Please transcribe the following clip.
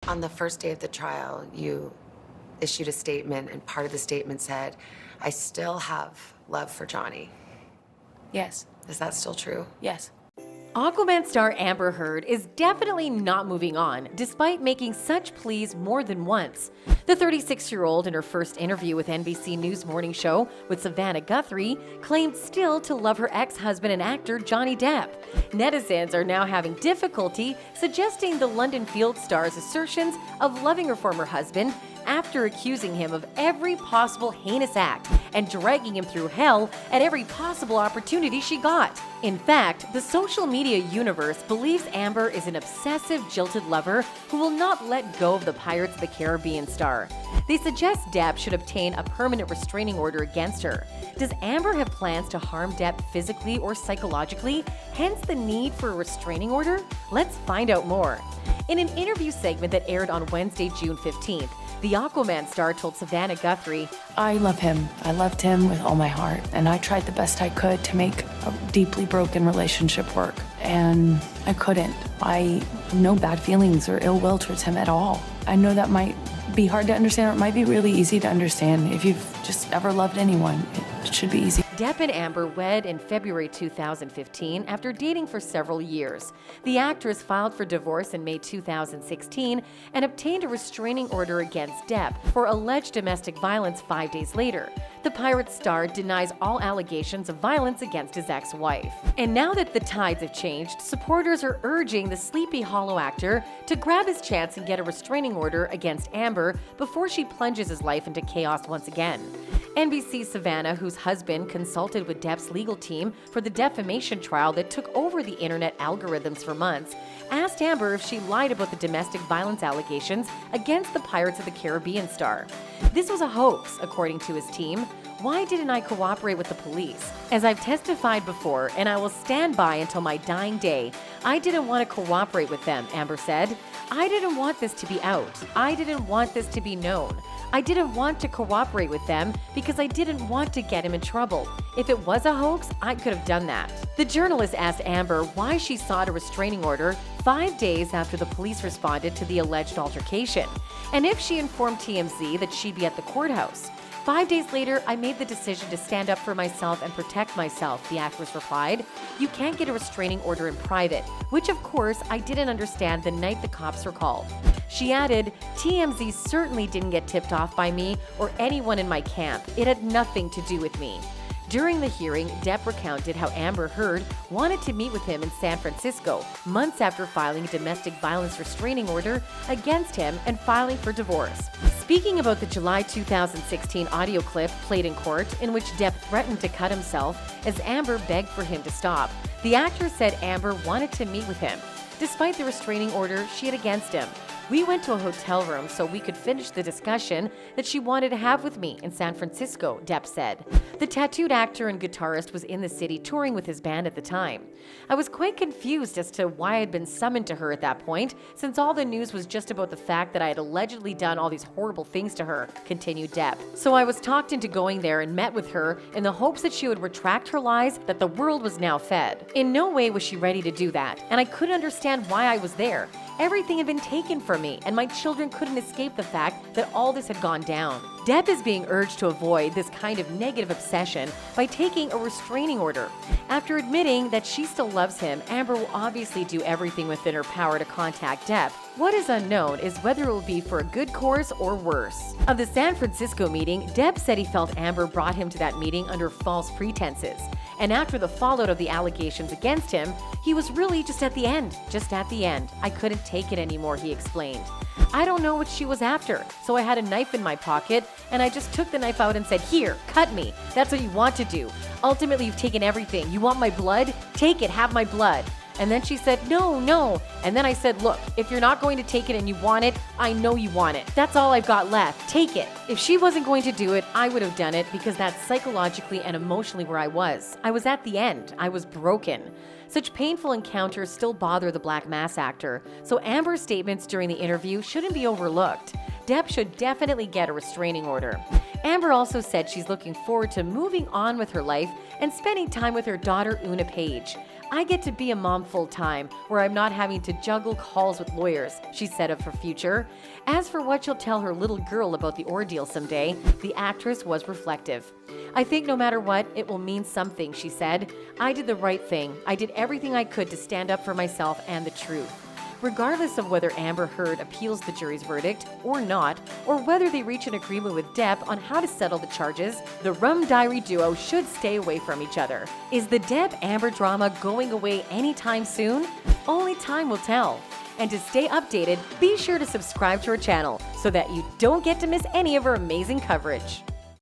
On the first day of the trial, you issued a statement, and part of the statement said, "I still have love for Johnny." Yes. Is that still true? Yes. Aquaman star Amber Heard is definitely not moving on, despite making such pleas more than once. The 36-year-old, in her first interview with NBC News Morning Show with Savannah Guthrie, claimed still to love her ex-husband and actor Johnny Depp. Netizens are now having difficulty suggesting the London Field star's assertions of loving her former husband after accusing him of every possible heinous act and dragging him through hell at every possible opportunity she got. In fact, the social media universe believes Amber is an obsessive, jilted lover who will not let go of the Pirates of the Caribbean star. They suggest Depp should obtain a permanent restraining order against her. Does Amber have plans to harm Depp physically or psychologically, hence the need for a restraining order? Let's find out more. In an interview segment that aired on Wednesday, June 15th, the Aquaman star told Savannah Guthrie, I love him. I loved him with all my heart, and I tried the best I could to make a deeply broken relationship work, and I couldn't. I have no bad feelings or ill will towards him at all. I know that might be hard to understand, or it might be really easy to understand. If you've just ever loved anyone, it should be easy. Depp and Amber wed in February 2015 after dating for several years. The actress filed for divorce in May 2016 and obtained a restraining order against Depp for alleged domestic violence 5 days later. The Pirates star denies all allegations of violence against his ex-wife. And now that the tides have changed, supporters are urging the Sleepy Hollow actor to grab his chance and get a restraining order against Amber before she plunges his life into chaos once again. NBC's Savannah, whose husband consulted with Depp's legal team for the defamation trial that took over the internet algorithms for months, asked Amber if she lied about the domestic violence allegations against the Pirates of the Caribbean star. This was a hoax, according to his team. Why didn't I cooperate with the police? As I've testified before, and I will stand by until my dying day, I didn't want to cooperate with them, Amber said. I didn't want this to be out. I didn't want this to be known. I didn't want to cooperate with them because I didn't want to get him in trouble. If it was a hoax, I could have done that. The journalist asked Amber why she sought a restraining order 5 days after the police responded to the alleged altercation, and if she informed TMZ that she'd be at the courthouse. 5 days later, I made the decision to stand up for myself and protect myself, the actress replied. You can't get a restraining order in private, which of course I didn't understand the night the cops were called. She added, TMZ certainly didn't get tipped off by me or anyone in my camp. It had nothing to do with me. During the hearing, Depp recounted how Amber Heard wanted to meet with him in San Francisco, months after filing a domestic violence restraining order against him and filing for divorce. Speaking about the July 2016 audio clip played in court in which Depp threatened to cut himself as Amber begged for him to stop, the actor said Amber wanted to meet with him, despite the restraining order she had against him. We went to a hotel room so we could finish the discussion that she wanted to have with me in San Francisco, Depp said. The tattooed actor and guitarist was in the city touring with his band at the time. I was quite confused as to why I'd been summoned to her at that point, since all the news was just about the fact that I had allegedly done all these horrible things to her, continued Depp. So I was talked into going there and met with her in the hopes that she would retract her lies that the world was now fed. In no way was she ready to do that, and I couldn't understand why I was there. Everything had been taken from me, and my children couldn't escape the fact that all this had gone down. Depp is being urged to avoid this kind of negative obsession by taking a restraining order. After admitting that she still loves him, Amber will obviously do everything within her power to contact Depp. What is unknown is whether it will be for a good cause or worse. Of the San Francisco meeting, Depp said he felt Amber brought him to that meeting under false pretenses. And after the fallout of the allegations against him, he was really just at the end. I couldn't take it anymore, he explained. I don't know what she was after, so I had a knife in my pocket, and I just took the knife out and said, here, cut me. That's what you want to do. Ultimately, you've taken everything. You want my blood? Take it, have my blood. And then she said, no. And then I said, look, if you're not going to take it and you want it, I know you want it. That's all I've got left. Take it. If she wasn't going to do it, I would have done it because that's psychologically and emotionally where I was. I was at the end. I was broken. Such painful encounters still bother the Black Mass actor, so Amber's statements during the interview shouldn't be overlooked. Depp should definitely get a restraining order. Amber also said she's looking forward to moving on with her life and spending time with her daughter Una Page. I get to be a mom full-time, where I'm not having to juggle calls with lawyers, she said of her future. As for what she'll tell her little girl about the ordeal someday, the actress was reflective. I think no matter what, it will mean something, she said. I did the right thing. I did everything I could to stand up for myself and the truth. Regardless of whether Amber Heard appeals the jury's verdict or not, or whether they reach an agreement with Depp on how to settle the charges, the Rum Diary duo should stay away from each other. Is the Depp-Amber drama going away anytime soon? Only time will tell. And to stay updated, be sure to subscribe to our channel so that you don't get to miss any of our amazing coverage.